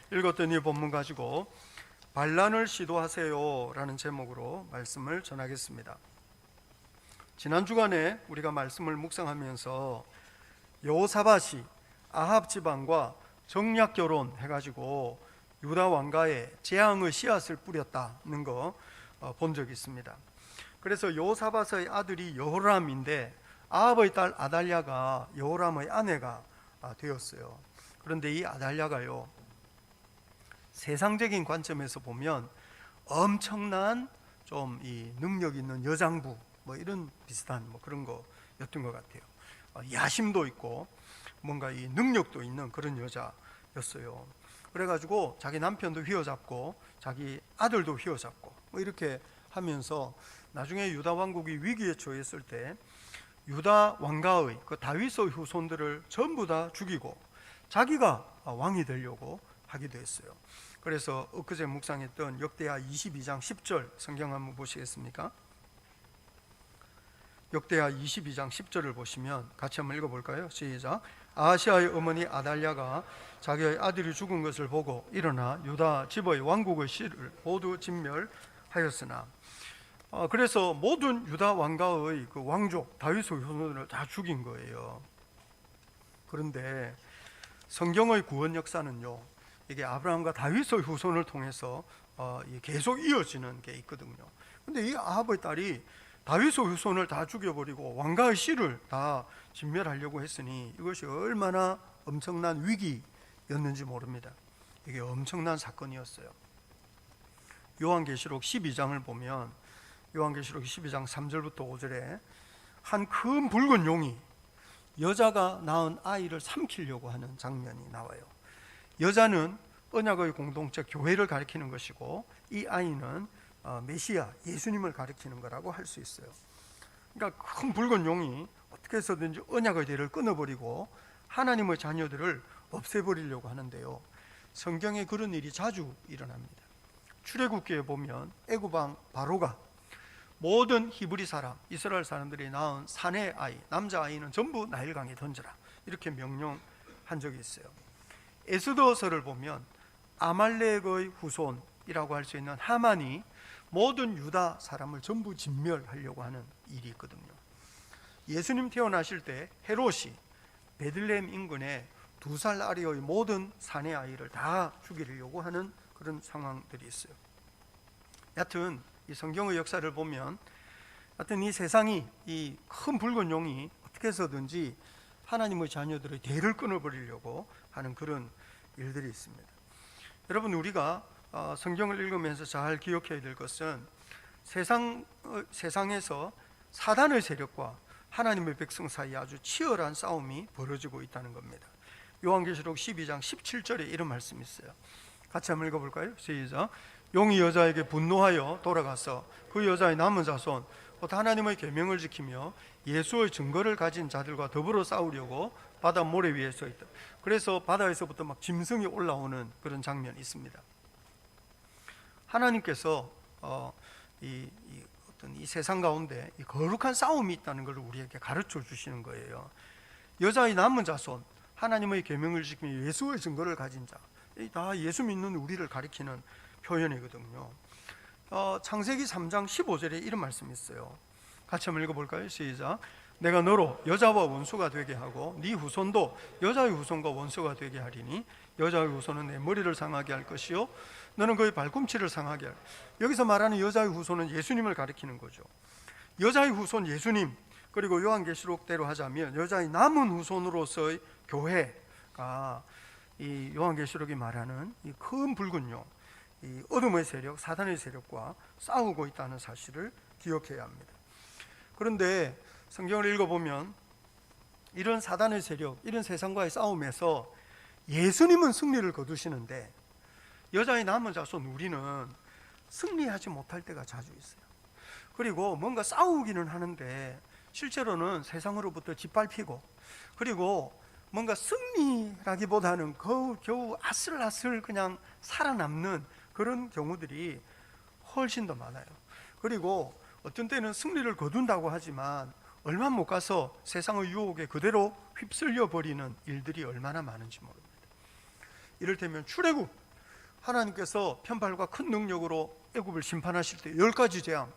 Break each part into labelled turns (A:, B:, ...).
A: 읽었던 이 본문 가지고 반란을 시도하세요 라는 제목으로 말씀을 전하겠습니다. 지난 주간에 우리가 말씀을 묵상하면서 여호사밧이 아합 지방과 정략 결혼해가지고 유다 왕가에 재앙의 씨앗을 뿌렸다는 거 본 적이 있습니다. 그래서 여호사밧의 아들이 여호람인데 아합의 딸 아달랴가 여호람의 아내가 되었어요. 그런데 이 아달랴가요, 세상적인 관점에서 보면 엄청난 좀 이 능력 있는 여장부 뭐 이런 비슷한 뭐 그런 거였던 것 같아요. 야심도 있고 뭔가 이 능력도 있는 그런 여자였어요. 그래가지고 자기 남편도 휘어잡고 자기 아들도 휘어잡고 뭐 이렇게 하면서 나중에 유다 왕국이 위기에 처했을 때 유다 왕가의 그 다윗의 후손들을 전부 다 죽이고 자기가 왕이 되려고 하기도 했어요. 그래서 엊그제 묵상했던 역대하 22장 10절 성경 한번 보시겠습니까? 역대하 22장 10절을 보시면 같이 한번 읽어볼까요? 시작. 아하시아의 어머니 아달랴가 자기의 아들이 죽은 것을 보고 일어나 유다 집의 왕국의 씨를 모두 진멸하였으나, 그래서 모든 유다 왕가의 그 왕족 다윗의 후손들을 다 죽인 거예요. 그런데 성경의 구원 역사는요, 이게 아브라함과 다윗의 후손을 통해서 계속 이어지는 게 있거든요. 근데 이 아합의 딸이 다윗의 후손을 다 죽여버리고 왕가의 씨를 다 진멸하려고 했으니 이것이 얼마나 엄청난 위기였는지 모릅니다. 이게 엄청난 사건이었어요. 요한계시록 12장을 보면 요한계시록 12장 3절부터 5절에 한 큰 붉은 용이 여자가 낳은 아이를 삼키려고 하는 장면이 나와요. 여자는 언약의 공동체 교회를 가리키는 것이고 이 아이는 메시아 예수님을 가리키는 거라고 할 수 있어요. 그러니까 큰 붉은 용이 어떻게 해서든지 언약의 대를 끊어버리고 하나님의 자녀들을 없애버리려고 하는데요, 성경에 그런 일이 자주 일어납니다. 출애굽기에 보면 애굽 왕 바로가 모든 히브리 사람, 이스라엘 사람들이 낳은 사내 아이, 남자아이는 전부 나일강에 던져라 이렇게 명령한 적이 있어요. 에스더서를 보면 아말렉의 후손이라고 할 수 있는 하만이 모든 유다 사람을 전부 진멸하려고 하는 일이 있거든요. 예수님 태어나실 때 헤롯이 베들레헴 인근에 2살 아래의 모든 사내 아이를 다 죽이려고 하는 그런 상황들이 있어요. 여하튼 이 성경의 역사를 보면 하여튼 이 세상이 이 큰 붉은 용이 어떻게 해서든지 하나님의 자녀들의 대를 끊어버리려고 하는 그런 일들이 있습니다. 여러분, 우리가 성경을 읽으면서 잘 기억해야 될 것은 세상에서 사단의 세력과 하나님의 백성 사이에 아주 치열한 싸움이 벌어지고 있다는 겁니다. 요한계시록 12장 17절에 이런 말씀이 있어요. 같이 한번 읽어볼까요? 시작. 용이 여자에게 분노하여 돌아가서 그 여자의 남은 자손 곧 하나님의 계명을 지키며 예수의 증거를 가진 자들과 더불어 싸우려고 바다 모래 위에 서 있다. 그래서 바다에서부터 막 짐승이 올라오는 그런 장면이 있습니다. 하나님께서 어떤 이 세상 가운데 이 거룩한 싸움이 있다는 것을 우리에게 가르쳐 주시는 거예요. 여자의 남은 자손, 하나님의 계명을 지키며 예수의 증거를 가진 자, 다 예수 믿는 우리를 가리키는 표현이거든요. 창세기 3장 15절에 이런 말씀이 있어요. 같이 한번 읽어볼까요? 시작. 내가 너로 여자와 원수가 되게 하고 네 후손도 여자의 후손과 원수가 되게 하리니 여자의 후손은 내 머리를 상하게 할 것이요 너는 그의 발꿈치를 상하게 할. 여기서 말하는 여자의 후손은 예수님을 가리키는 거죠. 여자의 후손 예수님, 그리고 요한계시록대로 하자면 여자의 남은 후손으로서의 교회가 이 요한계시록이 말하는 이 큰 붉은 용, 이 어둠의 세력, 사단의 세력과 싸우고 있다는 사실을 기억해야 합니다. 그런데 성경을 읽어보면 이런 사단의 세력, 이런 세상과의 싸움에서 예수님은 승리를 거두시는데 여자의 남은 자손 우리는 승리하지 못할 때가 자주 있어요. 그리고 뭔가 싸우기는 하는데 실제로는 세상으로부터 짓밟히고, 그리고 뭔가 승리라기보다는 겨우 아슬아슬 그냥 살아남는 그런 경우들이 훨씬 더 많아요. 그리고 어떤 때는 승리를 거둔다고 하지만 얼마 못 가서 세상의 유혹에 그대로 휩쓸려 버리는 일들이 얼마나 많은지 모릅니다. 이를테면 출애굽, 하나님께서 편팔과 큰 능력으로 애굽을 심판하실 때 10가지 재앙,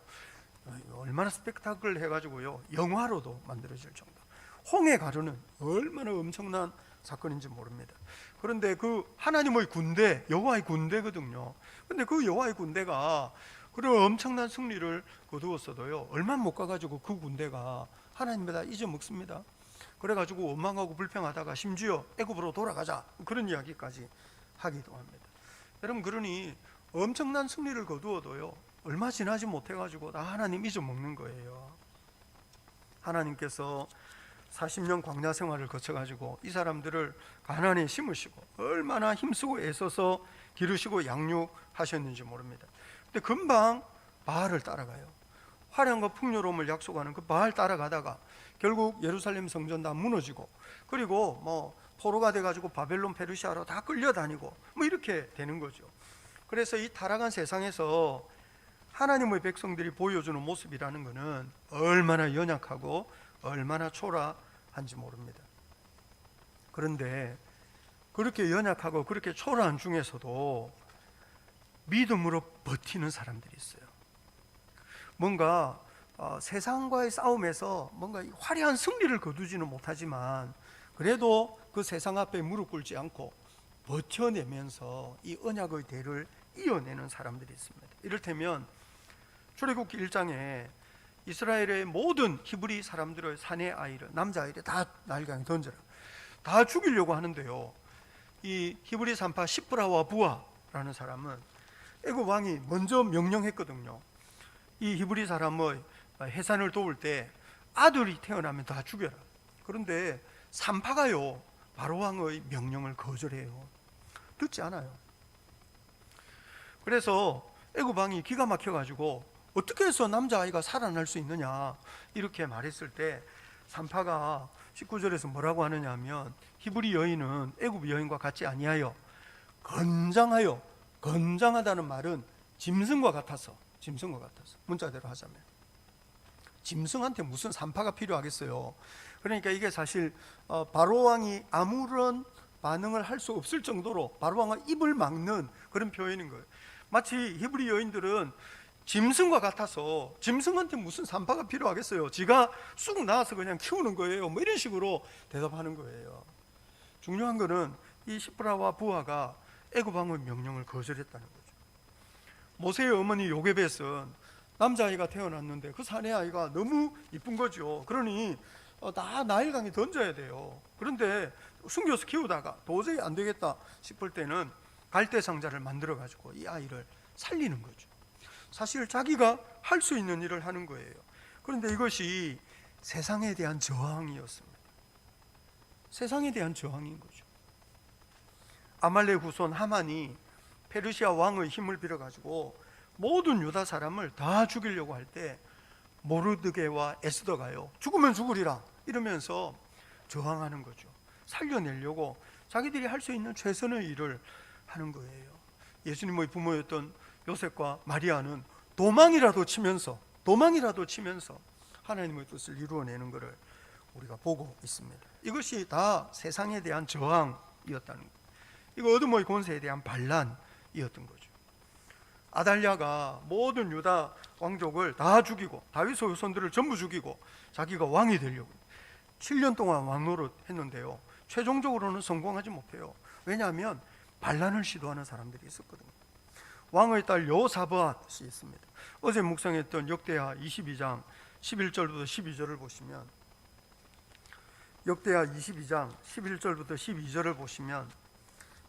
A: 얼마나 스펙타클 해가지고요 영화로도 만들어질 정도, 홍해 가르는 얼마나 엄청난 사건인지 모릅니다. 그런데 그 하나님의 군대, 여호와의 군대거든요. 근데 그 여호와의 군대가 그런 엄청난 승리를 거두었어도요 얼마 못 가가지고 그 군대가 하나님보다 잊어먹습니다. 그래가지고 원망하고 불평하다가 심지어 애굽으로 돌아가자 그런 이야기까지 하기도 합니다. 여러분, 그러니 엄청난 승리를 거두어도요 얼마 지나지 못해가지고 다 하나님 잊어먹는 거예요. 하나님께서 40년 광야 생활을 거쳐가지고 이 사람들을 가나안에 심으시고 얼마나 힘쓰고 애써서 기르시고 양육하셨는지 모릅니다. 근데 금방 바알을 따라가요. 화려함과 풍요로움을 약속하는 그 바알 따라가다가 결국 예루살렘 성전 다 무너지고, 그리고 뭐 포로가 돼가지고 바벨론 페르시아로 다 끌려다니고 뭐 이렇게 되는 거죠. 그래서 이 타락한 세상에서 하나님의 백성들이 보여주는 모습이라는 것은 얼마나 연약하고 얼마나 초라한지 모릅니다. 그런데 그렇게 연약하고 그렇게 초라한 중에서도 믿음으로 버티는 사람들이 있어요. 뭔가 세상과의 싸움에서 뭔가 화려한 승리를 거두지는 못하지만 그래도 그 세상 앞에 무릎 꿇지 않고 버텨내면서 이 언약의 대를 이어내는 사람들이 있습니다. 이를테면 출애굽기 1장에 이스라엘의 모든 히브리 사람들의 사내 아이를, 남자아이를 다 나일강에 던져라, 다 죽이려고 하는데요, 이 히브리 산파 시브라와 부아라는 사람은 애굽 왕이 먼저 명령했거든요. 이 히브리 사람의 해산을 도울 때 아들이 태어나면 다 죽여라. 그런데 산파가요 바로 왕의 명령을 거절해요. 듣지 않아요. 그래서 애굽 왕이 기가 막혀가지고 어떻게 해서 남자아이가 살아날 수 있느냐 이렇게 말했을 때 산파가 19절에서 뭐라고 하느냐 하면, 히브리 여인은 애굽 여인과 같지 아니하여 건장하여, 건장하다는 말은 짐승과 같아서, 짐승과 같아서, 문자대로 하자면 짐승한테 무슨 산파가 필요하겠어요. 그러니까 이게 사실 바로 왕이 아무런 반응을 할 수 없을 정도로 바로 왕의 입을 막는 그런 표현인 거예요. 마치 히브리 여인들은 짐승과 같아서 짐승한테 무슨 산파가 필요하겠어요. 지가 쑥 나와서 그냥 키우는 거예요. 뭐 이런 식으로 대답하는 거예요. 중요한 거는 이 시브라와 부하가 애굽 왕의 명령을 거절했다는 거죠. 모세의 어머니 요게벳은 남자아이가 태어났는데 그 사내 아이가 너무 이쁜 거죠. 그러니 다 나일강에 던져야 돼요. 그런데 숨겨서 키우다가 도저히 안 되겠다 싶을 때는 갈대 상자를 만들어 가지고 이 아이를 살리는 거죠. 사실 자기가 할 수 있는 일을 하는 거예요. 그런데 이것이 세상에 대한 저항이었습니다. 세상에 대한 저항인 거죠. 아말렉 후손 하만이 페르시아 왕의 힘을 빌어가지고 모든 유다 사람을 다 죽이려고 할 때 모르드게와 에스더가요 죽으면 죽으리라 이러면서 저항하는 거죠. 살려내려고 자기들이 할 수 있는 최선의 일을 하는 거예요. 예수님의 부모였던 요셉과 마리아는 도망이라도 치면서 하나님의 뜻을 이루어내는 것을 우리가 보고 있습니다. 이것이 다 세상에 대한 저항이었다는 거예요. 이거 어둠의 권세에 대한 반란이었던 거죠. 아달랴가 모든 유다 왕족을 다 죽이고 다윗의 후손들을 전부 죽이고 자기가 왕이 되려고 7년 동안 왕노릇 했는데요, 최종적으로는 성공하지 못해요. 왜냐하면 반란을 시도하는 사람들이 있었거든요. 왕의 딸 여호사밧이 있습니다. 어제 묵상했던 역대하 22장 11절부터 12절을 보시면, 역대하 22장 11절부터 12절을 보시면,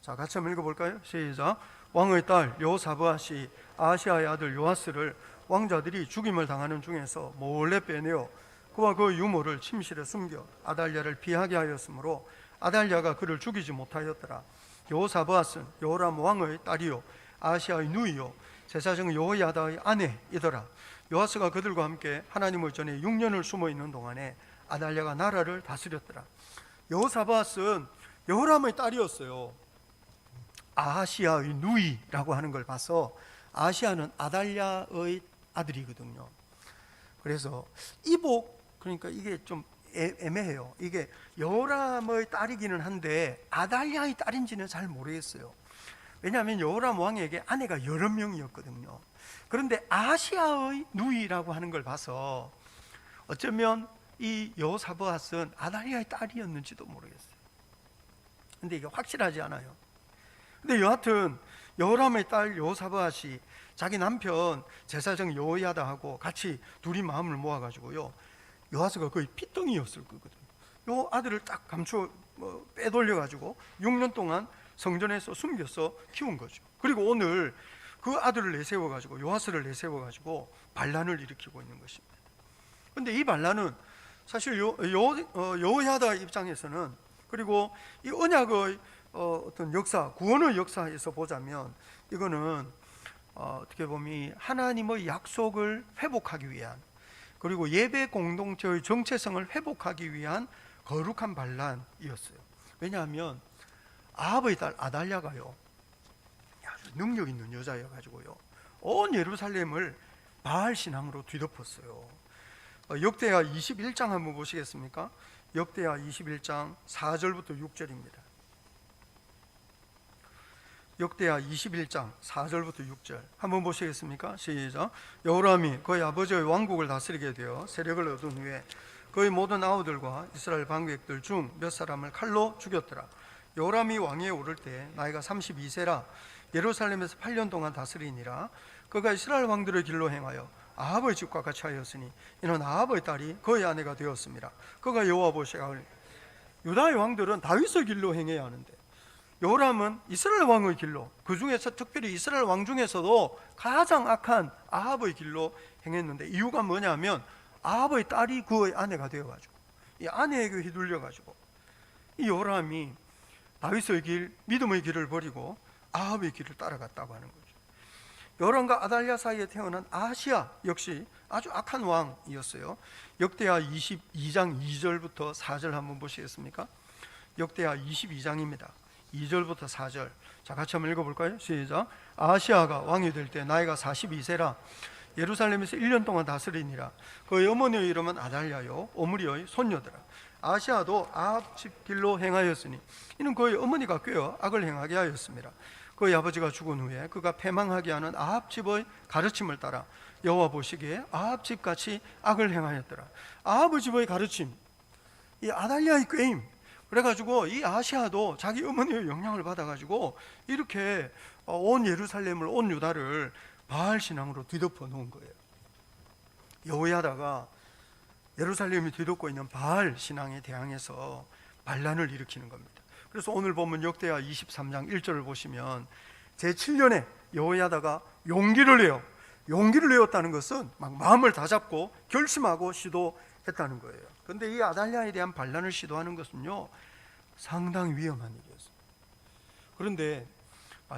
A: 자 같이 한번 읽어볼까요? 시작. 왕의 딸 여호사밧이 아하시아의 아들 요아스를 왕자들이 죽임을 당하는 중에서 몰래 빼내어 그와 그 유모를 침실에 숨겨 아달랴를 피하게 하였으므로 아달랴가 그를 죽이지 못하였더라. 여호사밧은 여호람 왕의 딸이요 아하시아의 누이요 제사장 여호야다의 아내이더라. 요아스가 그들과 함께 하나님의 전에 6년을 숨어 있는 동안에 아달랴가 나라를 다스렸더라. 여호사밧은 여호람의 딸이었어요. 아하시아의 누이라고 하는 걸 봐서 아하시아는 아달랴의 아들이거든요. 그래서 이복, 그러니까 이게 좀 애매해요. 이게 여호람의 딸이기는 한데 아달랴의 딸인지는 잘 모르겠어요. 왜냐하면 여호람 왕에게 아내가 여러 명이었거든요. 그런데 아시아의 누이라고 하는 걸 봐서 어쩌면 이 여호사밧은 아달랴의 딸이었는지도 모르겠어요. 근데 이게 확실하지 않아요. 근데 여하튼 여호람의 딸 여호사밧이 자기 남편 제사장 여호야다하고 같이 둘이 마음을 모아가지고요, 여호아스가 거의 피덩이였을 거거든요. 요 아들을 딱 빼돌려가지고 6년 동안 성전에서 숨겨서 키운 거죠. 그리고 오늘 그 아들을 내세워가지고 요아스를 내세워가지고 반란을 일으키고 있는 것입니다. 그런데 이 반란은 사실 여호야다 입장에서는, 그리고 이 언약의 어떤 역사, 구원의 역사에서 보자면 이거는 어떻게 보면 하나님의 약속을 회복하기 위한, 그리고 예배 공동체의 정체성을 회복하기 위한 거룩한 반란이었어요. 왜냐하면 아합의 딸 아달랴가요, 아주 능력 있는 여자여가지고요, 온 예루살렘을 바알 신앙으로 뒤덮었어요. 역대하 21장 한번 보시겠습니까? 역대하 21장 4절부터 6절입니다. 역대하 21장 4절부터 6절 한번 보시겠습니까? 시작. 여호람이 그의 아버지의 왕국을 다스리게 되어 세력을 얻은 후에 그의 모든 아우들과 이스라엘 방백들 중 몇 사람을 칼로 죽였더라. 여호람이 왕위에 오를 때 나이가 32세라 예루살렘에서 8년 동안 다스리니라. 그가 이스라엘 왕들의 길로 행하여 아합의 집과 같이 하였으니 이는 아합의 딸이 그의 아내가 되었습니다. 그가 여호와보시기를, 유다의 왕들은 다윗의 길로 행해야 하는데 여호람은 이스라엘 왕의 길로, 그 중에서 특별히 이스라엘 왕 중에서도 가장 악한 아합의 길로 행했는데, 이유가 뭐냐면 아합의 딸이 그의 아내가 되어가지고 이 아내에게 휘둘려가지고 이 여호람이 다윗의 길, 믿음의 길을 버리고 아합의 길을 따라갔다고 하는 거죠. 여호람과 아달랴 사이에 태어난 아하시야 역시 아주 악한 왕이었어요. 역대하 22장 2절부터 4절 한번 보시겠습니까? 역대하 22장입니다. 2절부터 4절. 자, 같이 한번 읽어볼까요? 시작. 아하시야가 왕이 될 때 나이가 42세라 예루살렘에서 1년 동안 다스리니라. 그의 어머니의 이름은 아달랴요 오므리의 손녀더라. 아하시야도 아합 집 길로 행하였으니 이는 그의 어머니가 꾀어 악을 행하게 하였습니다. 그의 아버지가 죽은 후에 그가 패망하게 하는 아합 집의 가르침을 따라 여호와 보시기에 아합 집같이 악을 행하였더라. 아합의 집의 가르침, 이 아달랴의 꾀임, 그래가지고 이 아하시야도 자기 어머니의 영향을 받아가지고 이렇게 온 예루살렘을, 온 유다를 바알 신앙으로 뒤덮어 놓은 거예요. 여호야다가 예루살렘이 뒤덮고 있는 바알 신앙에 대항해서 반란을 일으키는 겁니다. 그래서 오늘 보면 역대하 23장 1절을 보시면 제7년에 여호야다가 용기를 내요. 용기를 내었다는 것은 막 마음을 다잡고 결심하고 시도했다는 거예요. 그런데 이 아달랴에 대한 반란을 시도하는 것은요, 상당히 위험한 일이었습니다. 그런데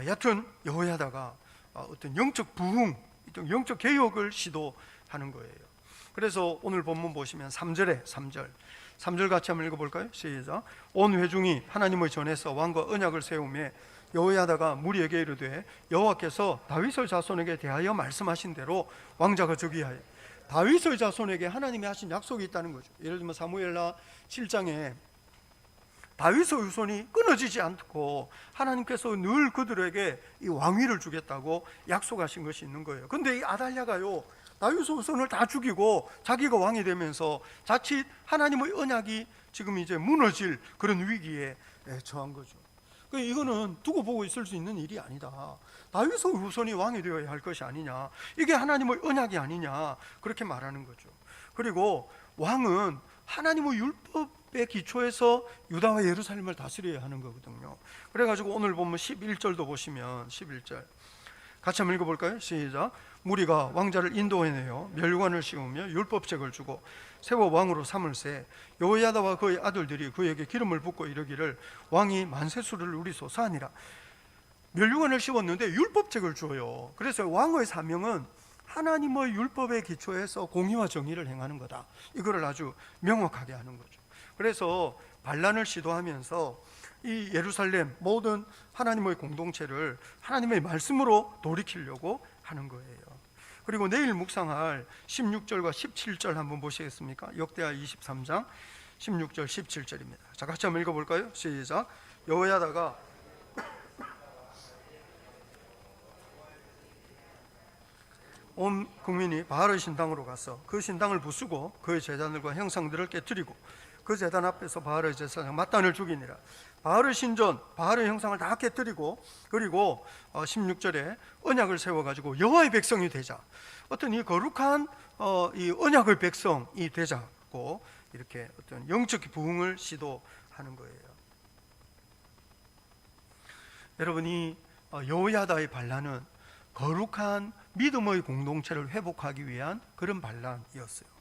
A: 여하튼 여호야다가 어떤 영적 부흥, 영적 개혁을 시도하는 거예요. 그래서 오늘 본문 보시면 3절 같이 한번 읽어볼까요? 시작. 온 회중이 하나님의 전에서 왕과 언약을 세우며 여호야다가 무리에게 이르되 여호와께서 다윗의 자손에게 대하여 말씀하신 대로 왕자가 즉위하여, 다윗의 자손에게 하나님이 하신 약속이 있다는 거죠. 예를 들면 사무엘하 7장에 다윗의 후손이 끊어지지 않고 하나님께서 늘 그들에게 이 왕위를 주겠다고 약속하신 것이 있는 거예요. 근데 이 아달랴가요, 다윗의 후손을 다 죽이고 자기가 왕이 되면서 자칫 하나님의 언약이 지금 이제 무너질 그런 위기에 처한 거죠. 이거는 두고 보고 있을 수 있는 일이 아니다. 다윗의 후손이 왕이 되어야 할 것이 아니냐, 이게 하나님의 언약이 아니냐, 그렇게 말하는 거죠. 그리고 왕은 하나님의 율법의 기초에서 유다와 예루살렘을 다스려야 하는 거거든요. 그래가지고 오늘 보면 11절도 보시면 11절 같이 한번 읽어볼까요? 시작. 무리가 왕자를 인도해내어 멸관을 씌우며 율법책을 주고 세워 왕으로 삼을세 여호야다와 그의 아들들이 그에게 기름을 붓고 이르기를 왕이 만세수를 누리소서 하니라. 멸관을 씌웠는데 율법책을 줘요. 그래서 왕의 사명은 하나님의 율법의 기초에서 공의와 정의를 행하는 거다, 이거를 아주 명확하게 하는 거죠. 그래서 반란을 시도하면서 이 예루살렘 모든 하나님의 공동체를 하나님의 말씀으로 돌이키려고 하는 거예요. 그리고 내일 묵상할 16절과 17절 한번 보시겠습니까? 역대하 23장 16절 17절입니다. 자, 같이 한번 읽어볼까요? 시작. 여호야다가 온 국민이 바알의 신당으로 가서 그 신당을 부수고 그의 제단들과 형상들을 깨뜨리고 그 제단 앞에서 바알의 제사장 mat단을 죽이니라. 바알의 신전, 바알의 형상을 다 깨뜨리고, 그리고 16절에 언약을 세워가지고 여호와의 백성이 되자, 어떤 이 거룩한 이 언약의 백성이 되자고 이렇게 어떤 영적 부흥을 시도하는 거예요. 여러분이 여호야다의 반란은 거룩한 믿음의 공동체를 회복하기 위한 그런 반란이었어요.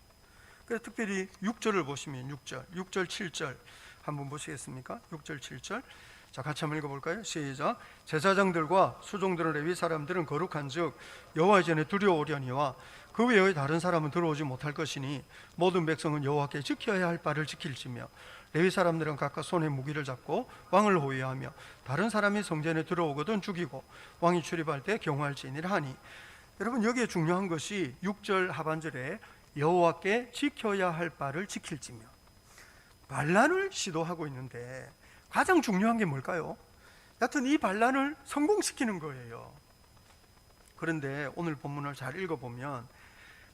A: 그래서 특별히 6절을 보시면 6절 7절 한번 보시겠습니까? 6절 7절 자, 같이 한번 읽어볼까요? 시작. 제사장들과 수종들은 레위 사람들은 거룩한즉 여호와의 전에 두려워오려니와 그 외의 다른 사람은 들어오지 못할 것이니 모든 백성은 여호와께 지켜야 할 바를 지킬지며 레위 사람들은 각각 손에 무기를 잡고 왕을 호위하며 다른 사람이 성전에 들어오거든 죽이고 왕이 출입할 때 경호할지니라 하니. 여러분, 여기에 중요한 것이 6절 하반절에 여호와께 지켜야 할 바를 지킬지며, 반란을 시도하고 있는데 가장 중요한 게 뭘까요? 여하튼 이 반란을 성공시키는 거예요. 그런데 오늘 본문을 잘 읽어보면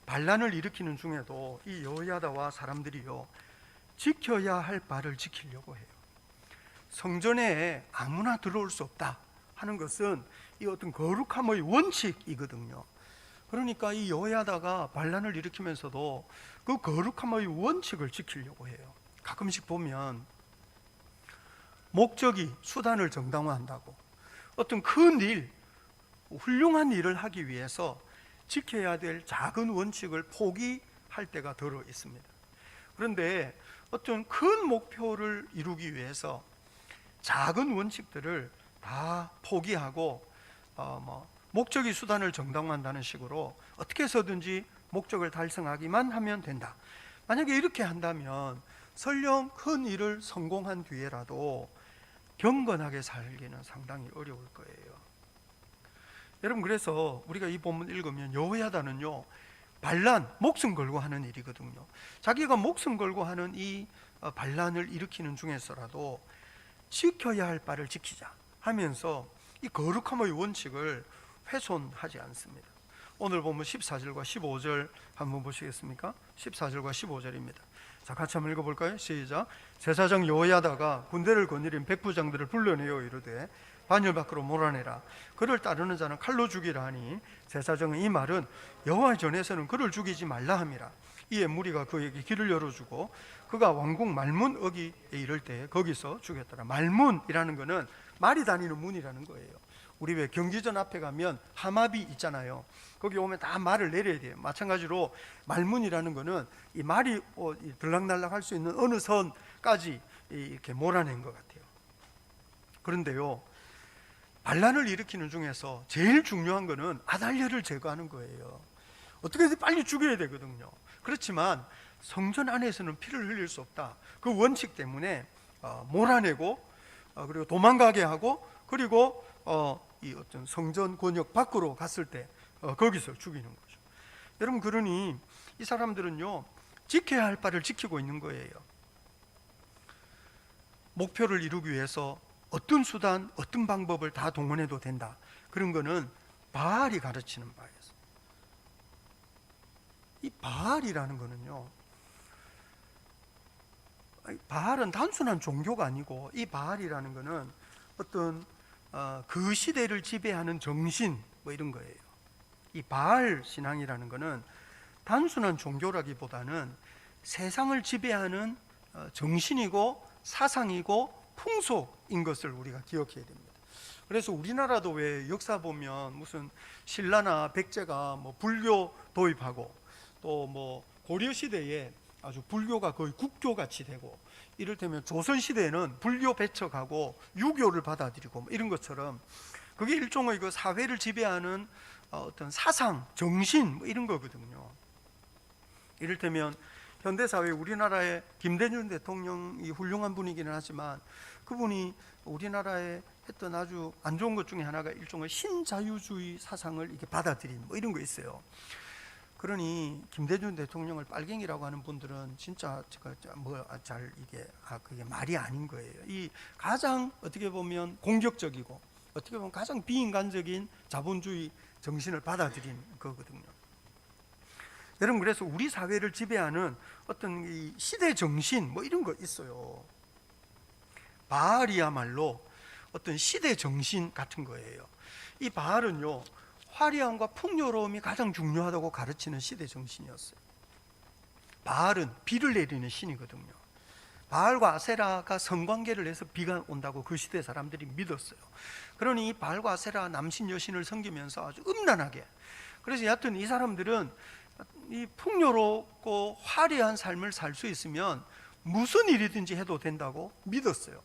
A: 반란을 일으키는 중에도 이 여호야다와 사람들이요, 지켜야 할 바를 지키려고 해요. 성전에 아무나 들어올 수 없다 하는 것은 이 어떤 거룩함의 원칙이거든요. 그러니까 이 여호야다가 반란을 일으키면서도 그 거룩함의 원칙을 지키려고 해요. 가끔씩 보면 목적이 수단을 정당화한다고 어떤 큰 일, 훌륭한 일을 하기 위해서 지켜야 될 작은 원칙을 포기할 때가 들어 있습니다. 그런데 어떤 큰 목표를 이루기 위해서 작은 원칙들을 다 포기하고 목적이 수단을 정당화한다는 식으로 어떻게 해서든지 목적을 달성하기만 하면 된다. 만약에 이렇게 한다면 설령 큰 일을 성공한 뒤에라도 경건하게 살기는 상당히 어려울 거예요. 여러분, 그래서 우리가 이 본문 읽으면 여호야다는요, 반란, 목숨 걸고 하는 일이거든요. 자기가 목숨 걸고 하는 이 반란을 일으키는 중에서라도 지켜야 할 바를 지키자 하면서 이 거룩함의 원칙을 훼손하지 않습니다. 오늘 보면 14절과 15절 한번 보시겠습니까? 14절과 15절입니다. 자, 같이 한번 읽어볼까요? 시작. 제사장 여호야다가 군대를 거느린 백부장들을 불러내어 이르되 반열 밖으로 몰아내라. 그를 따르는 자는 칼로 죽이라 하니 제사장은 이 말은 여호와의 전에서는 그를 죽이지 말라 함이라. 이에 무리가 그에게 길을 열어주고 그가 왕궁 말문 어기에 이를 때 거기서 죽였더라. 말문이라는 것은 말이 다니는 문이라는 거예요. 우리 왜 경기전 앞에 가면 하마비 있잖아요. 거기 오면 다 말을 내려야 돼요. 마찬가지로 말문이라는 것은 이 말이 들락날락 할 수 있는 어느 선까지 이렇게 몰아낸 것 같아요. 그런데요, 반란을 일으키는 중에서 제일 중요한 것은 아달랴를 제거하는 거예요. 어떻게든 빨리 죽여야 되거든요. 그렇지만 성전 안에서는 피를 흘릴 수 없다. 그 원칙 때문에 몰아내고 그리고 도망가게 하고, 그리고 이 어떤 성전 권역 밖으로 갔을 때 거기서 죽이는 거죠. 여러분, 그러니 이 사람들은요, 지켜야 할 바를 지키고 있는 거예요. 목표를 이루기 위해서 어떤 수단, 어떤 방법을 다 동원해도 된다. 그런 거는 바알이 가르치는 바였어요. 이 바알이라는 거는요, 바알은 단순한 종교가 아니고 이 바알이라는 거는 어떤 그 시대를 지배하는 정신 이런 거예요. 이 바알 신앙이라는 거는 단순한 종교라기보다는 세상을 지배하는 정신이고 사상이고 풍속인 것을 우리가 기억해야 됩니다. 그래서 우리나라도 왜 역사 보면 무슨 신라나 백제가 불교 도입하고 또 고려 시대에 아주 불교가 거의 국교같이 되고, 이를테면 조선 시대에는 불교 배척하고 유교를 받아들이고 이런 것처럼 그게 일종의 그 사회를 지배하는 어떤 사상, 정신 이런 거거든요. 이를테면 현대사회 우리나라의 김대중 대통령이 훌륭한 분이기는 하지만 그분이 우리나라에 했던 아주 안 좋은 것 중에 하나가 일종의 신자유주의 사상을 이렇게 받아들인 이런 거 있어요. 그러니 김대중 대통령을 빨갱이라고 하는 분들은 진짜 그게 말이 아닌 거예요. 이 가장 어떻게 보면 공격적이고 어떻게 보면 가장 비인간적인 자본주의 정신을 받아들인 거거든요. 여러분, 그래서 우리 사회를 지배하는 어떤 이 시대 정신 뭐 이런 거 있어요. 바알이야말로 어떤 시대 정신 같은 거예요. 이 바알은요, 화려함과 풍요로움이 가장 중요하다고 가르치는 시대 정신이었어요. 바알은 비를 내리는 신이거든요. 바알과 아세라가 성관계를 해서 비가 온다고 그 시대 사람들이 믿었어요. 그러니 이 바알과 아세라 남신 여신을 섬기면서 아주 음란하게, 그래서 여하튼 이 사람들은 이 풍요롭고 화려한 삶을 살 수 있으면 무슨 일이든지 해도 된다고 믿었어요.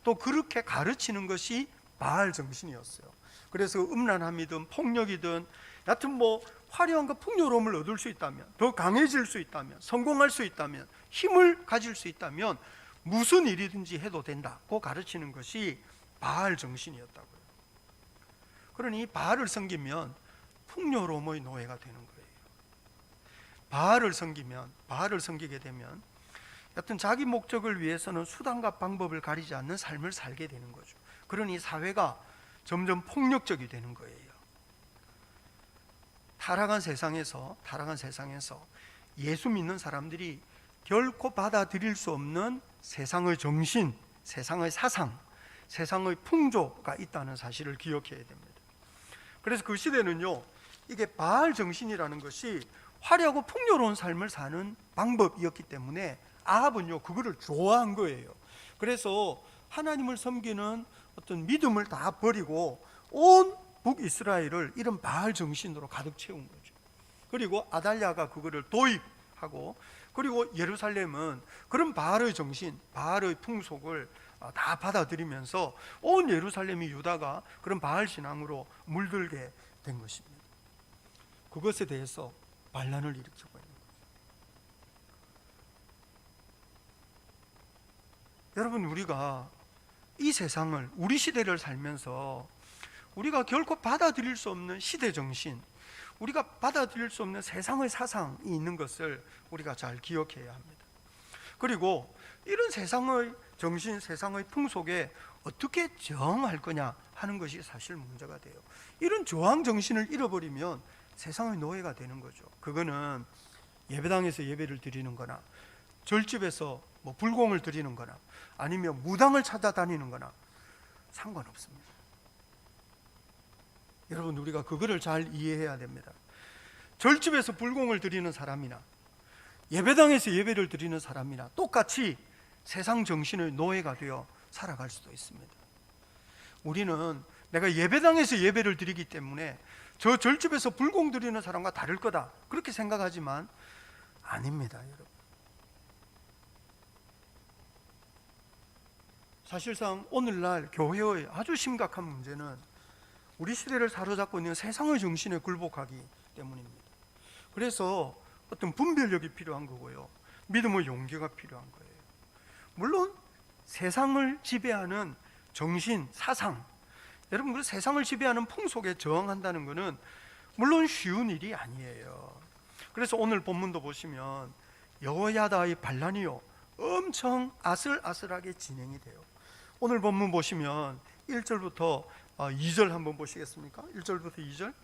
A: 또 그렇게 가르치는 것이 바알 정신이었어요. 그래서 음란함이든 폭력이든 여하튼 뭐 화려함과 풍요로움을 얻을 수 있다면, 더 강해질 수 있다면, 성공할 수 있다면, 힘을 가질 수 있다면 무슨 일이든지 해도 된다고 가르치는 것이 바알 정신이었다고요. 그러니 바알을 섬기면 풍요로움의 노예가 되는 거예요. 바알을 섬기게 되면 여튼 자기 목적을 위해서는 수단과 방법을 가리지 않는 삶을 살게 되는 거죠. 그러니 사회가 점점 폭력적이 되는 거예요. 타락한 세상에서 예수 믿는 사람들이 결코 받아들일 수 없는 세상의 정신, 세상의 사상, 세상의 풍조가 있다는 사실을 기억해야 됩니다. 그래서 그 시대는요, 이게 바알 정신이라는 것이 화려하고 풍요로운 삶을 사는 방법이었기 때문에 아합은요, 그거를 좋아한 거예요. 그래서 하나님을 섬기는 어떤 믿음을 다 버리고 온 북이스라엘을 이런 바알 정신으로 가득 채운 거죠. 그리고 아달랴가 그거를 도입하고, 그리고 예루살렘은 그런 바알의 정신, 바알의 풍속을 다 받아들이면서 온 예루살렘이 유다가 그런 바알 신앙으로 물들게 된 것입니다. 그것에 대해서 반란을 일으키고 있는 거죠. 여러분, 우리가 이 세상을, 우리 시대를 살면서 우리가 결코 받아들일 수 없는 시대 정신, 우리가 받아들일 수 없는 세상의 사상이 있는 것을 우리가 잘 기억해야 합니다. 그리고 이런 세상의 정신, 세상의 풍속에 어떻게 저항할 거냐 하는 것이 사실 문제가 돼요. 이런 저항 정신을 잃어버리면 세상의 노예가 되는 거죠. 그거는 예배당에서 예배를 드리는 거나, 절집에서 뭐 불공을 드리는 거나, 아니면 무당을 찾아다니는 거나 상관없습니다. 여러분, 우리가 그거를 잘 이해해야 됩니다. 절집에서 불공을 드리는 사람이나 예배당에서 예배를 드리는 사람이나 똑같이 세상 정신의 노예가 되어 살아갈 수도 있습니다. 우리는 내가 예배당에서 예배를 드리기 때문에 저 절집에서 불공 드리는 사람과 다를 거다, 그렇게 생각하지만 아닙니다, 여러분. 사실상 오늘날 교회의 아주 심각한 문제는 우리 시대를 사로잡고 있는 세상의 정신에 굴복하기 때문입니다. 그래서 어떤 분별력이 필요한 거고요, 믿음의 용기가 필요한 거예요. 물론 세상을 지배하는 정신, 사상, 여러분, 그 세상을 지배하는 풍속에 저항한다는 것은 물론 쉬운 일이 아니에요. 그래서 오늘 본문도 보시면 여호야다의 반란이요, 엄청 아슬아슬하게 진행이 돼요. 오늘 본문 보시면 1절부터 2절 한번 보시겠습니까? 1절부터 2절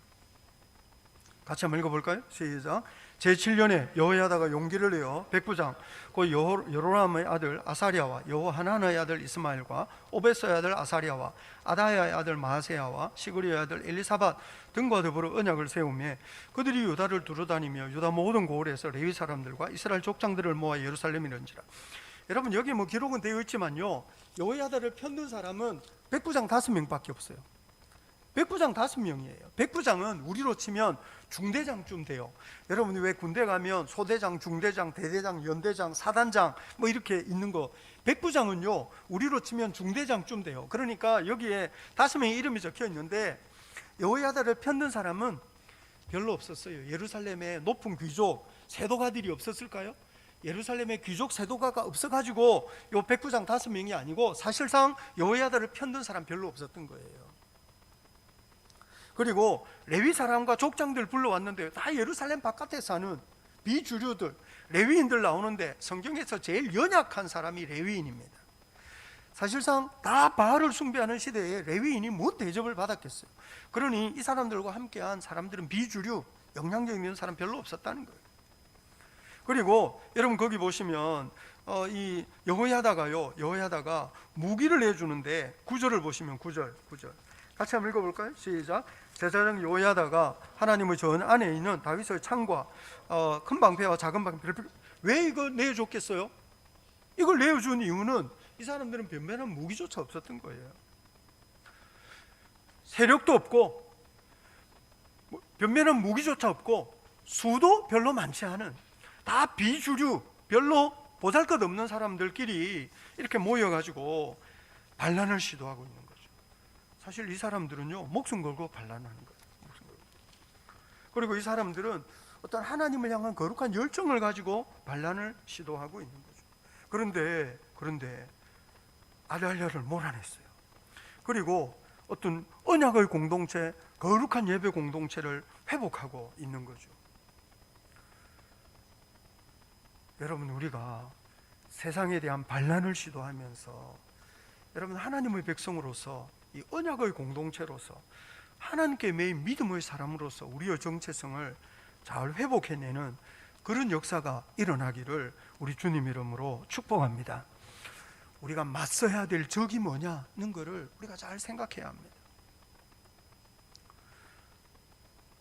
A: 같이 한번 읽어볼까요? 시작. 제7년에 여호야다가 용기를 내어 백부장 곧 여로람의 아들 아사랴와 여호하난의 아들 이스마엘과 오베스의 아들 아사랴와 아다야의 아들 마아세야와 시그리의 아들 엘리사밧 등과 더불어 언약을 세우며 그들이 유다를 두루다니며 유다 모든 고을에서 레위 사람들과 이스라엘 족장들을 모아 예루살렘에 이른지라. 여러분, 여기 뭐 기록은 되어 있지만요, 여호야다를 편든 사람은 백부장 5명밖에 없어요. 백부장 5명이에요. 백부장은 우리로 치면 중대장쯤 돼요. 여러분이 왜 군대 가면 소대장, 중대장, 대대장, 연대장, 사단장 뭐 이렇게 있는 거, 백부장은요 우리로 치면 중대장쯤 돼요. 그러니까 여기에 5명의 이름이 적혀 있는데 여호야다를 편든 사람은 별로 없었어요. 예루살렘에 높은 귀족, 세도가들이 없었을까요? 예루살렘에 귀족 세도가가 없어가지고 요 백부장 5명이 아니고 사실상 여호야다를 편든 사람 별로 없었던 거예요. 그리고 레위 사람과 족장들 불러왔는데 다 예루살렘 바깥에 사는 비주류들, 레위인들 나오는데 성경에서 제일 연약한 사람이 레위인입니다. 사실상 다 바알을 숭배하는 시대에 레위인이 뭐 대접을 받았겠어요. 그러니 이 사람들과 함께한 사람들은 비주류, 영향력 있는 사람 별로 없었다는 거예요. 그리고 여러분 거기 보시면 이 여호야다가 무기를 내주는데 구절을 보시면 9절 같이 한번 읽어볼까요? 시작. 제사장 여호야다가 하나님의 전 안에 있는 다윗의 창과 큰 방패와 작은 방패를 왜 이걸 내줬겠어요? 이걸 내어준 이유는 이 사람들은 변변한 무기조차 없었던 거예요. 세력도 없고 변변한 무기조차 없고 수도 별로 많지 않은 다 비주류, 별로 보잘것없는 사람들끼리 이렇게 모여가지고 반란을 시도하고 있는 거죠. 사실 이 사람들은요 목숨 걸고 반란하는 거예요. 목숨 걸고. 그리고 이 사람들은 어떤 하나님을 향한 거룩한 열정을 가지고 반란을 시도하고 있는 거죠. 그런데 아달랴를 몰아냈어요. 그리고 어떤 언약의 공동체, 거룩한 예배 공동체를 회복하고 있는 거죠. 여러분, 우리가 세상에 대한 반란을 시도하면서 여러분 하나님의 백성으로서 이 언약의 공동체로서 하나님께 매일 믿음의 사람으로서 우리의 정체성을 잘 회복해내는 그런 역사가 일어나기를 우리 주님 이름으로 축복합니다. 우리가 맞서야 될 적이 뭐냐는 것을 우리가 잘 생각해야 합니다.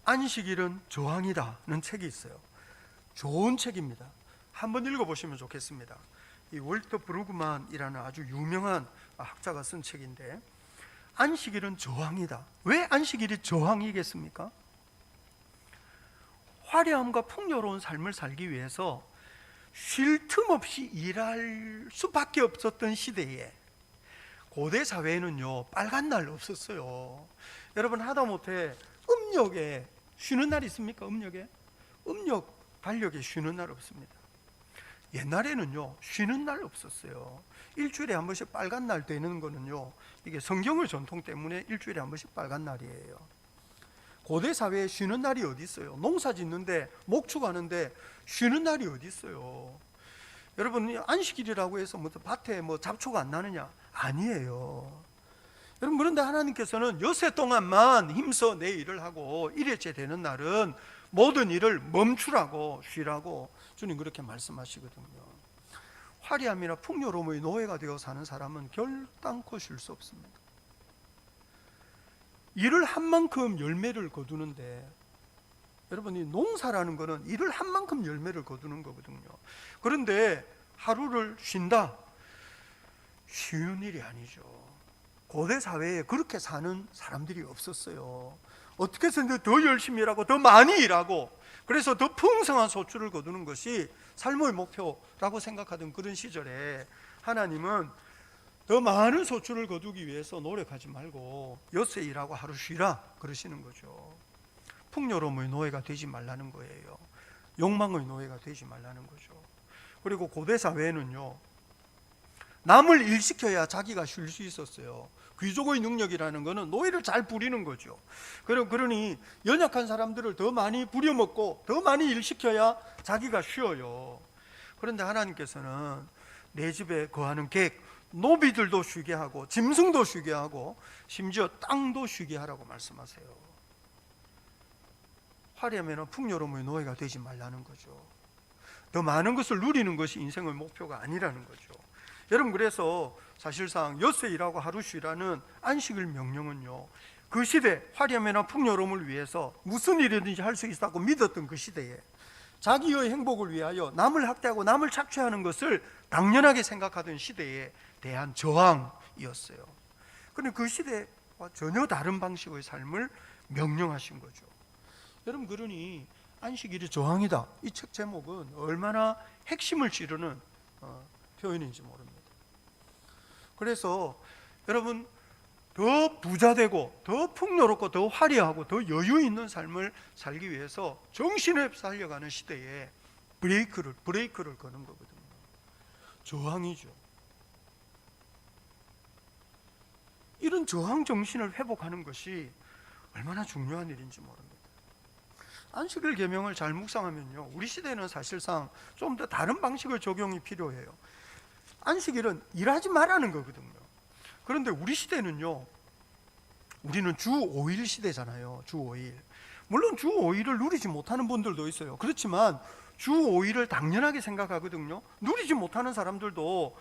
A: 안식일은 저항이다는 책이 있어요. 좋은 책입니다. 한번 읽어보시면 좋겠습니다. 이 월터 브루그만이라는 아주 유명한 학자가 쓴 책인데, 안식일은 저항이다. 왜 안식일이 저항이겠습니까? 화려함과 풍요로운 삶을 살기 위해서 쉴 틈 없이 일할 수밖에 없었던 시대에, 고대 사회에는요 빨간 날 없었어요. 여러분, 하다못해 음력에 쉬는 날 있습니까? 음력 달력에 쉬는 날 없습니다. 옛날에는요 쉬는 날 없었어요. 일주일에 한 번씩 빨간 날 되는 거는요, 이게 성경의 전통 때문에 일주일에 한 번씩 빨간 날이에요. 고대 사회에 쉬는 날이 어디 있어요? 농사 짓는데, 목축하는데 쉬는 날이 어디 있어요? 여러분, 안식일이라고 해서 뭐 밭에 뭐 잡초가 안 나느냐? 아니에요. 여러분, 그런데 하나님께서는 엿새 동안만 힘써 내 일을 하고 일회째 되는 날은 모든 일을 멈추라고, 쉬라고 주님 그렇게 말씀하시거든요. 화려함이나 풍요로움의 노예가 되어 사는 사람은 결단코 쉴 수 없습니다. 일을 한 만큼 열매를 거두는데, 여러분, 이 농사라는 것은 일을 한 만큼 열매를 거두는 거거든요. 그런데 하루를 쉰다? 쉬운 일이 아니죠. 고대 사회에 그렇게 사는 사람들이 없었어요. 어떻게 해서든 더 열심히 일하고 더 많이 일하고, 그래서 더 풍성한 소출을 거두는 것이 삶의 목표라고 생각하던 그런 시절에 하나님은 더 많은 소출을 거두기 위해서 노력하지 말고 엿새 일하고 하루 쉬라 그러시는 거죠. 풍요로움의 노예가 되지 말라는 거예요. 욕망의 노예가 되지 말라는 거죠. 그리고 고대 사회에는요, 남을 일시켜야 자기가 쉴 수 있었어요. 귀족의 능력이라는 것은 노예를 잘 부리는 거죠. 그러니 연약한 사람들을 더 많이 부려먹고 더 많이 일시켜야 자기가 쉬어요. 그런데 하나님께서는 내 집에 거하는 객, 노비들도 쉬게 하고 짐승도 쉬게 하고 심지어 땅도 쉬게 하라고 말씀하세요. 화려하면 풍요로움의 노예가 되지 말라는 거죠. 더 많은 것을 누리는 것이 인생의 목표가 아니라는 거죠. 여러분, 그래서 사실상 엿새 일하고 하루 쉬라는 안식일 명령은요, 그 시대 화려함이나 풍요로움을 위해서 무슨 일이든지 할 수 있다고 믿었던 그 시대에 자기의 행복을 위하여 남을 학대하고 남을 착취하는 것을 당연하게 생각하던 시대에 대한 저항이었어요. 그런데 그 시대와 전혀 다른 방식의 삶을 명령하신 거죠. 여러분, 그러니 안식일이 저항이다, 이 책 제목은 얼마나 핵심을 찌르는 표현인지 모릅니다. 그래서 여러분, 더 부자되고 더 풍요롭고 더 화려하고 더 여유 있는 삶을 살기 위해서 정신을 살려가는 시대에 브레이크를 거는 거거든요. 저항이죠. 이런 저항 정신을 회복하는 것이 얼마나 중요한 일인지 모릅니다. 안식일 계명을 잘 묵상하면요, 우리 시대는 사실상 좀 더 다른 방식의 적용이 필요해요. 안식일은 일하지 말라는 거거든요. 그런데 우리 시대는요, 우리는 주 5일 시대잖아요. 주 5일. 물론 주 5일을 누리지 못하는 분들도 있어요. 그렇지만 주 5일을 당연하게 생각하거든요. 누리지 못하는 사람들도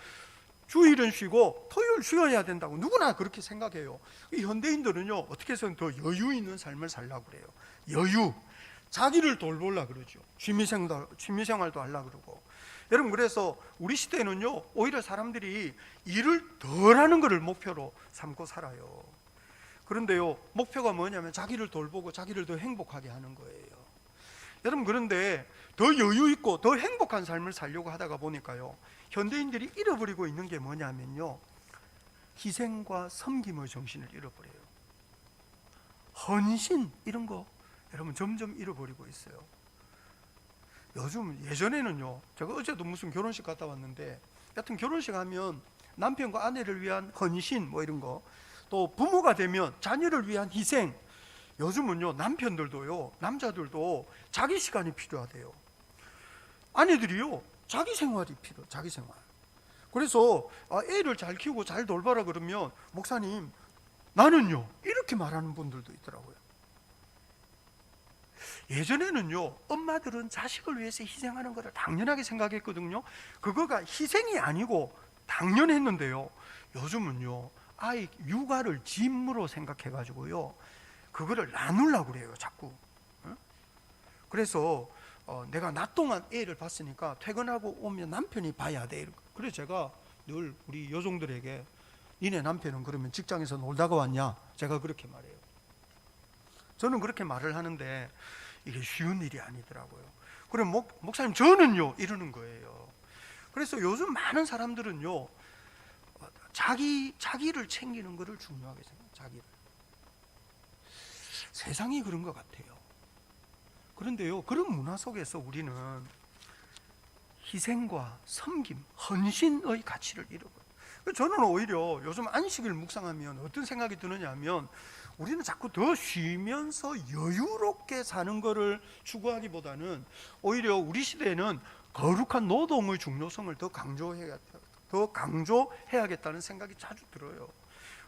A: 주일은 쉬고 토요일 쉬어야 된다고 누구나 그렇게 생각해요. 이 현대인들은요, 어떻게 해서는 더 여유 있는 삶을 살려고 그래요. 여유, 자기를 돌보려고 그러죠. 취미생활도 하려고 그러고. 여러분, 그래서 우리 시대에는요, 오히려 사람들이 일을 덜 하는 것을 목표로 삼고 살아요. 그런데요, 목표가 뭐냐면 자기를 돌보고 자기를 더 행복하게 하는 거예요. 여러분, 그런데 더 여유 있고 더 행복한 삶을 살려고 하다가 보니까요, 현대인들이 잃어버리고 있는 게 뭐냐면요, 희생과 섬김의 정신을 잃어버려요. 헌신, 이런 거 여러분 점점 잃어버리고 있어요. 요즘, 예전에는요, 제가 어제도 무슨 결혼식 갔다 왔는데, 여튼 결혼식 하면 남편과 아내를 위한 헌신 뭐 이런 거, 또 부모가 되면 자녀를 위한 희생. 요즘은요, 남편들도요, 남자들도 자기 시간이 필요하대요. 아내들이요, 자기 생활이 필요해요. 자기 생활. 그래서 애를 잘 키우고 잘 돌봐라 그러면, 목사님 나는요, 이렇게 말하는 분들도 있더라고요. 예전에는요, 엄마들은 자식을 위해서 희생하는 것을 당연하게 생각했거든요. 그거가 희생이 아니고 당연했는데요, 요즘은요, 아이 육아를 짐으로 생각해가지고요, 그거를 나누려고 그래요, 자꾸. 그래서 내가 낮 동안 애를 봤으니까 퇴근하고 오면 남편이 봐야 돼. 그래서 제가 늘 우리 여종들에게, 니네 남편은 그러면 직장에서 놀다가 왔냐? 제가 그렇게 말해요. 저는 그렇게 말을 하는데 이게 쉬운 일이 아니더라고요. 그럼 목사님 저는요, 이러는 거예요. 그래서 요즘 많은 사람들은요, 자기를 챙기는 것을 중요하게 생각해요. 자기를. 세상이 그런 것 같아요. 그런데요, 그런 문화 속에서 우리는 희생과 섬김, 헌신의 가치를 잃어버려요. 저는 오히려 요즘 안식일 묵상하면 어떤 생각이 드느냐 하면, 우리는 자꾸 더 쉬면서 여유롭게 사는 것을 추구하기보다는 오히려 우리 시대에는 거룩한 노동의 중요성을 더 강조해야겠다는 생각이 자주 들어요.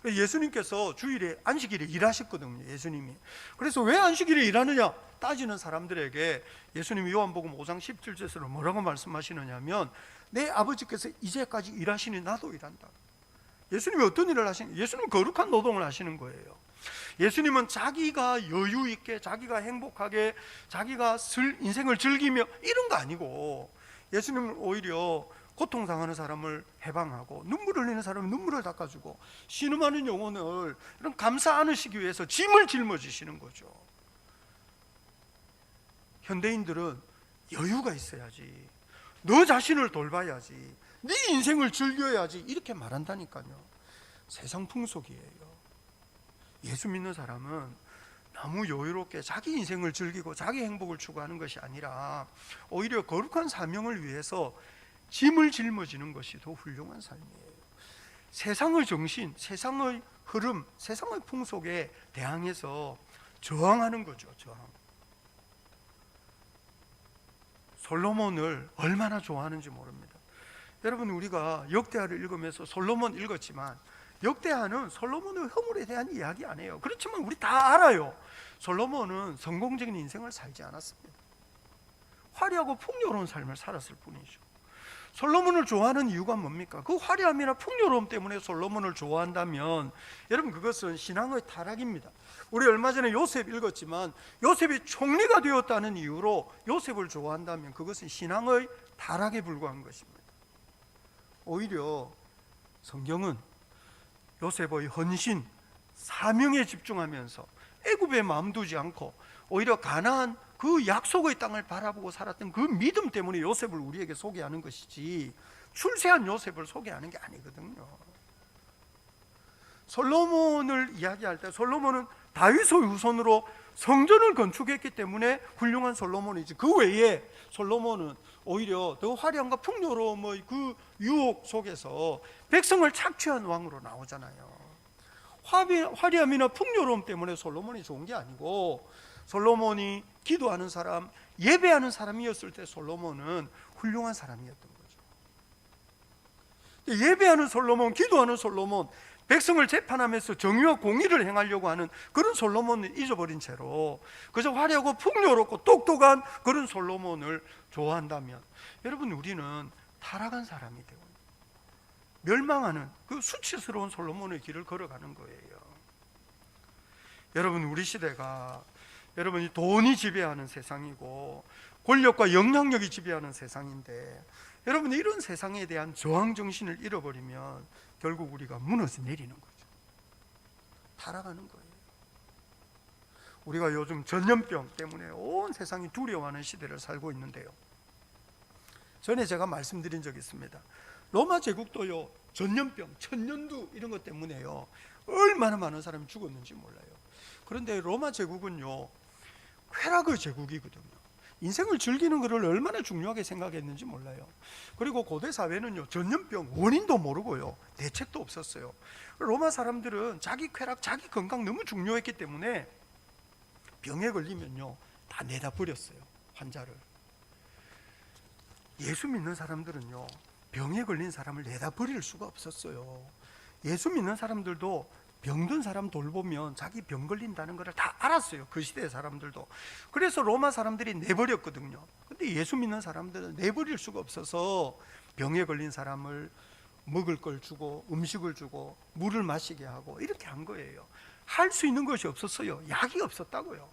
A: 예수님께서 주일에, 안식일에 일하셨거든요, 예수님이. 그래서 왜 안식일에 일하느냐 따지는 사람들에게 예수님이 요한복음 5장 17절에서 뭐라고 말씀하시느냐면, 내 아버지께서 이제까지 일하시니 나도 일한다. 예수님이 어떤 일을 하시는 거예요? 예수님은 거룩한 노동을 하시는 거예요. 예수님은 자기가 여유 있게, 자기가 행복하게, 자기가 인생을 즐기며 이런 거 아니고, 예수님은 오히려 고통당하는 사람을 해방하고, 눈물을 흘리는 사람은 눈물을 닦아주고, 신음하는 영혼을 이런 감사 안으시기 위해서 짐을 짊어지시는 거죠. 현대인들은 여유가 있어야지, 너 자신을 돌봐야지, 네 인생을 즐겨야지, 이렇게 말한다니까요. 세상 풍속이에요. 예수 믿는 사람은 너무 여유롭게 자기 인생을 즐기고 자기 행복을 추구하는 것이 아니라 오히려 거룩한 사명을 위해서 짐을 짊어지는 것이 더 훌륭한 삶이에요. 세상의 정신, 세상의 흐름, 세상의 풍속에 대항해서 저항하는 거죠. 저항. 솔로몬을 얼마나 좋아하는지 모릅니다. 여러분, 우리가 역대하를 읽으면서 솔로몬 읽었지만, 역대하는 솔로몬의 허물에 대한 이야기 아니에요. 그렇지만 우리 다 알아요. 솔로몬은 성공적인 인생을 살지 않았습니다. 화려하고 풍요로운 삶을 살았을 뿐이죠. 솔로몬을 좋아하는 이유가 뭡니까? 그 화려함이나 풍요로움 때문에 솔로몬을 좋아한다면, 여러분, 그것은 신앙의 타락입니다. 우리 얼마 전에 요셉 읽었지만, 요셉이 총리가 되었다는 이유로 요셉을 좋아한다면 그것은 신앙의 타락에 불과한 것입니다. 오히려 성경은 요셉의 헌신, 사명에 집중하면서 애굽에 마음 두지 않고 오히려 가나안 그 약속의 땅을 바라보고 살았던 그 믿음 때문에 요셉을 우리에게 소개하는 것이지, 출세한 요셉을 소개하는 게 아니거든요. 솔로몬을 이야기할 때 솔로몬은 다윗의 후손으로 성전을 건축했기 때문에 훌륭한 솔로몬이지, 그 외에 솔로몬은 오히려 더 화려함과 풍요로움의 그 유혹 속에서 백성을 착취한 왕으로 나오잖아요. 화려함이나 풍요로움 때문에 솔로몬이 좋은 게 아니고, 솔로몬이 기도하는 사람, 예배하는 사람이었을 때 솔로몬은 훌륭한 사람이었던 거죠. 예배하는 솔로몬, 기도하는 솔로몬, 백성을 재판하면서 정의와 공의를 행하려고 하는 그런 솔로몬을 잊어버린 채로 그저 화려하고 풍요롭고 똑똑한 그런 솔로몬을 좋아한다면, 여러분, 우리는 타락한 사람이 되고 멸망하는 그 수치스러운 솔로몬의 길을 걸어가는 거예요. 여러분, 우리 시대가 여러분이 돈이 지배하는 세상이고 권력과 영향력이 지배하는 세상인데, 여러분, 이런 세상에 대한 저항 정신을 잃어버리면 결국 우리가 무너져 내리는 거죠. 타락하는 거예요. 우리가 요즘 전염병 때문에 온 세상이 두려워하는 시대를 살고 있는데요, 전에 제가 말씀드린 적이 있습니다. 로마 제국도요, 전염병, 천년두 이런 것 때문에요 얼마나 많은 사람이 죽었는지 몰라요. 그런데 로마 제국은요 쾌락의 제국이거든요. 인생을 즐기는 것을 얼마나 중요하게 생각했는지 몰라요. 그리고 고대 사회는요 전염병 원인도 모르고요 대책도 없었어요. 로마 사람들은 자기 쾌락, 자기 건강 너무 중요했기 때문에 병에 걸리면요 다 내다 버렸어요, 환자를. 예수 믿는 사람들은요 병에 걸린 사람을 내다 버릴 수가 없었어요. 예수 믿는 사람들도 병든 사람 돌보면 자기 병 걸린다는 걸 다 알았어요, 그 시대의 사람들도. 그래서 로마 사람들이 내버렸거든요. 근데 예수 믿는 사람들은 내버릴 수가 없어서 병에 걸린 사람을 먹을 걸 주고 음식을 주고 물을 마시게 하고 이렇게 한 거예요. 할 수 있는 것이 없었어요. 약이 없었다고요.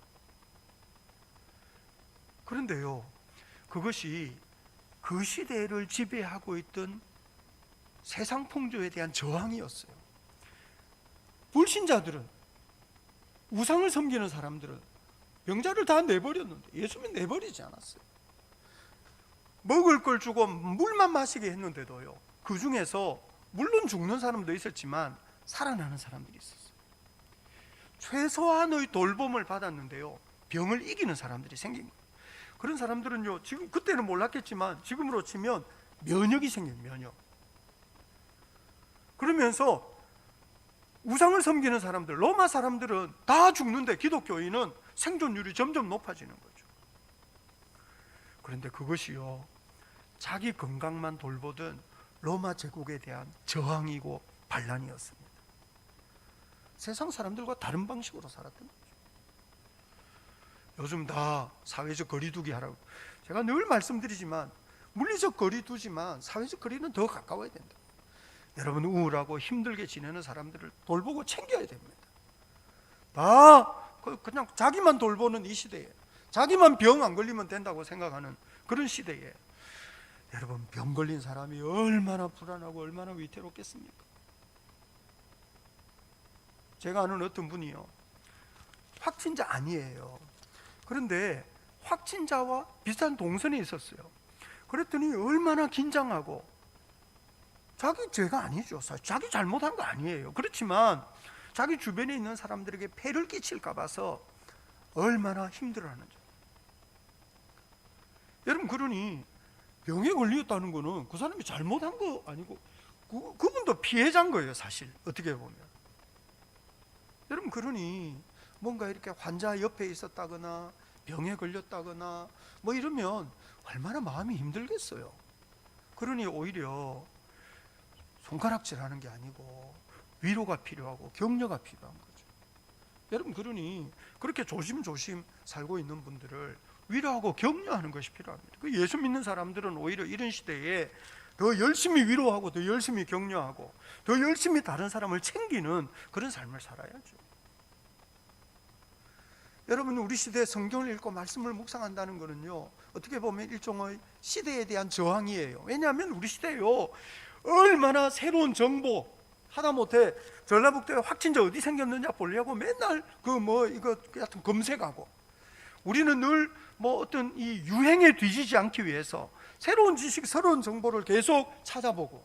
A: 그런데요 그것이 그 시대를 지배하고 있던 세상 풍조에 대한 저항이었어요. 불신자들은, 우상을 섬기는 사람들은 병자를 다 내버렸는데 예수님은 내버리지 않았어요. 먹을 걸 주고 물만 마시게 했는데도요 그 중에서 물론 죽는 사람도 있었지만 살아나는 사람들이 있었어요. 최소한의 돌봄을 받았는데요 병을 이기는 사람들이 생긴 거예요. 그런 사람들은요 지금, 그때는 몰랐겠지만 지금으로 치면 면역이 생긴, 면역. 그러면서 우상을 섬기는 사람들, 로마 사람들은 다 죽는데 기독교인은 생존율이 점점 높아지는 거죠. 그런데 그것이요 자기 건강만 돌보던 로마 제국에 대한 저항이고 반란이었습니다. 세상 사람들과 다른 방식으로 살았던 거죠. 요즘 다 사회적 거리두기 하라고 제가 늘 말씀드리지만, 물리적 거리 두지만 사회적 거리는 더 가까워야 된다. 여러분, 우울하고 힘들게 지내는 사람들을 돌보고 챙겨야 됩니다. 다 그냥 자기만 돌보는 이 시대에, 자기만 병 안 걸리면 된다고 생각하는 그런 시대에 여러분, 병 걸린 사람이 얼마나 불안하고 얼마나 위태롭겠습니까? 제가 아는 어떤 분이요 확진자 아니에요. 그런데 확진자와 비슷한 동선에 있었어요. 그랬더니 얼마나 긴장하고, 자기 죄가 아니죠, 자기 잘못한 거 아니에요. 그렇지만 자기 주변에 있는 사람들에게 폐를 끼칠까 봐서 얼마나 힘들어하는지. 여러분, 그러니 병에 걸렸다는 거는 그 사람이 잘못한 거 아니고 그분도 피해자인 거예요, 사실 어떻게 보면. 여러분, 그러니 뭔가 이렇게 환자 옆에 있었다거나 병에 걸렸다거나 뭐 이러면 얼마나 마음이 힘들겠어요. 그러니 오히려 손가락질하는 게 아니고 위로가 필요하고 격려가 필요한 거죠. 여러분, 그러니 그렇게 조심조심 살고 있는 분들을 위로하고 격려하는 것이 필요합니다. 그 예수 믿는 사람들은 오히려 이런 시대에 더 열심히 위로하고 더 열심히 격려하고 더 열심히 다른 사람을 챙기는 그런 삶을 살아야죠. 여러분, 우리 시대에 성경을 읽고 말씀을 묵상한다는 것은요 어떻게 보면 일종의 시대에 대한 저항이에요. 왜냐하면 우리 시대에요 얼마나 새로운 정보, 하다못해 전라북도에 확진자 어디 생겼느냐 보려고 맨날 이거 같은 검색하고, 우리는 늘 어떤 이 유행에 뒤지지 않기 위해서 새로운 지식, 새로운 정보를 계속 찾아보고,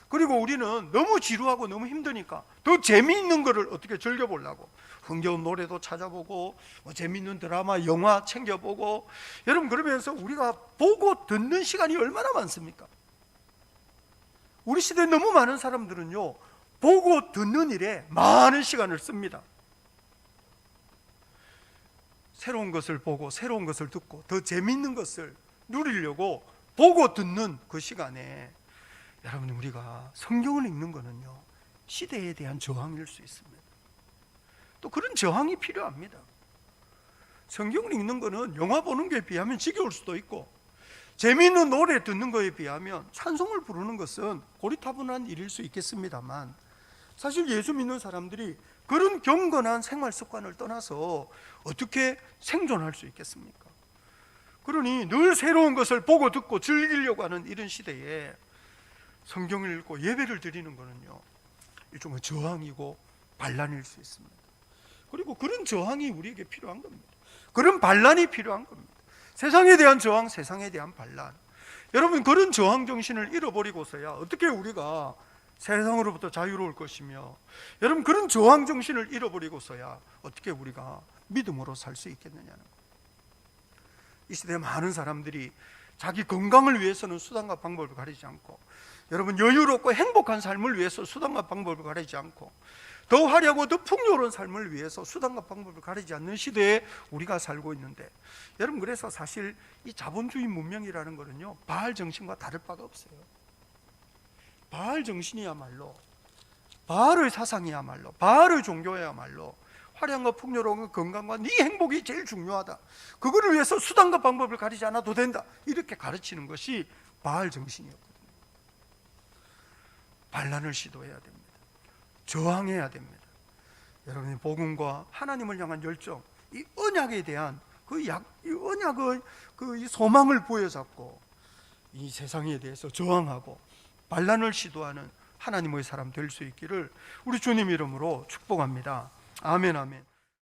A: 그리고 우리는 너무 지루하고 너무 힘드니까 더 재미있는 거를 어떻게 즐겨보려고 흥겨운 노래도 찾아보고 재미있는 드라마, 영화 챙겨보고. 여러분, 그러면서 우리가 보고 듣는 시간이 얼마나 많습니까? 우리 시대에 너무 많은 사람들은요 보고 듣는 일에 많은 시간을 씁니다. 새로운 것을 보고 새로운 것을 듣고 더 재미있는 것을 누리려고 보고 듣는 그 시간에 여러분, 우리가 성경을 읽는 거는요 시대에 대한 저항일 수 있습니다. 또 그런 저항이 필요합니다. 성경을 읽는 거는 영화 보는 것에 비하면 지겨울 수도 있고, 재미있는 노래 듣는 것에 비하면 찬송을 부르는 것은 고리타분한 일일 수 있겠습니다만, 사실 예수 믿는 사람들이 그런 경건한 생활 습관을 떠나서 어떻게 생존할 수 있겠습니까? 그러니 늘 새로운 것을 보고 듣고 즐기려고 하는 이런 시대에 성경을 읽고 예배를 드리는 것은요, 일종의 저항이고 반란일 수 있습니다. 그리고 그런 저항이 우리에게 필요한 겁니다. 그런 반란이 필요한 겁니다. 세상에 대한 저항, 세상에 대한 반란. 여러분, 그런 저항 정신을 잃어버리고서야 어떻게 우리가 세상으로부터 자유로울 것이며, 여러분, 그런 저항 정신을 잃어버리고서야 어떻게 우리가 믿음으로 살 수 있겠느냐는 거예요. 이 시대에 많은 사람들이 자기 건강을 위해서는 수단과 방법을 가리지 않고, 여러분, 여유롭고 행복한 삶을 위해서 수단과 방법을 가리지 않고, 더 화려하고 더 풍요로운 삶을 위해서 수단과 방법을 가리지 않는 시대에 우리가 살고 있는데, 여러분, 그래서 사실 이 자본주의 문명이라는 거는요, 바알 정신과 다를 바가 없어요. 바알 정신이야말로, 바알의 사상이야말로, 바알의 종교야말로 화려함과 풍요로운 건강과 네 행복이 제일 중요하다, 그거를 위해서 수단과 방법을 가리지 않아도 된다, 이렇게 가르치는 것이 바알 정신이었거든요. 반란을 시도해야 됩니다. 저항해야 됩니다. 여러분이 복음과 하나님을 향한 열정, 이 언약에 대한 이 언약의 이 소망을 부여잡고 이 세상에 대해서 저항하고 반란을 시도하는 하나님의 사람 될 수 있기를 우리 주님 이름으로 축복합니다. 아멘, 아멘.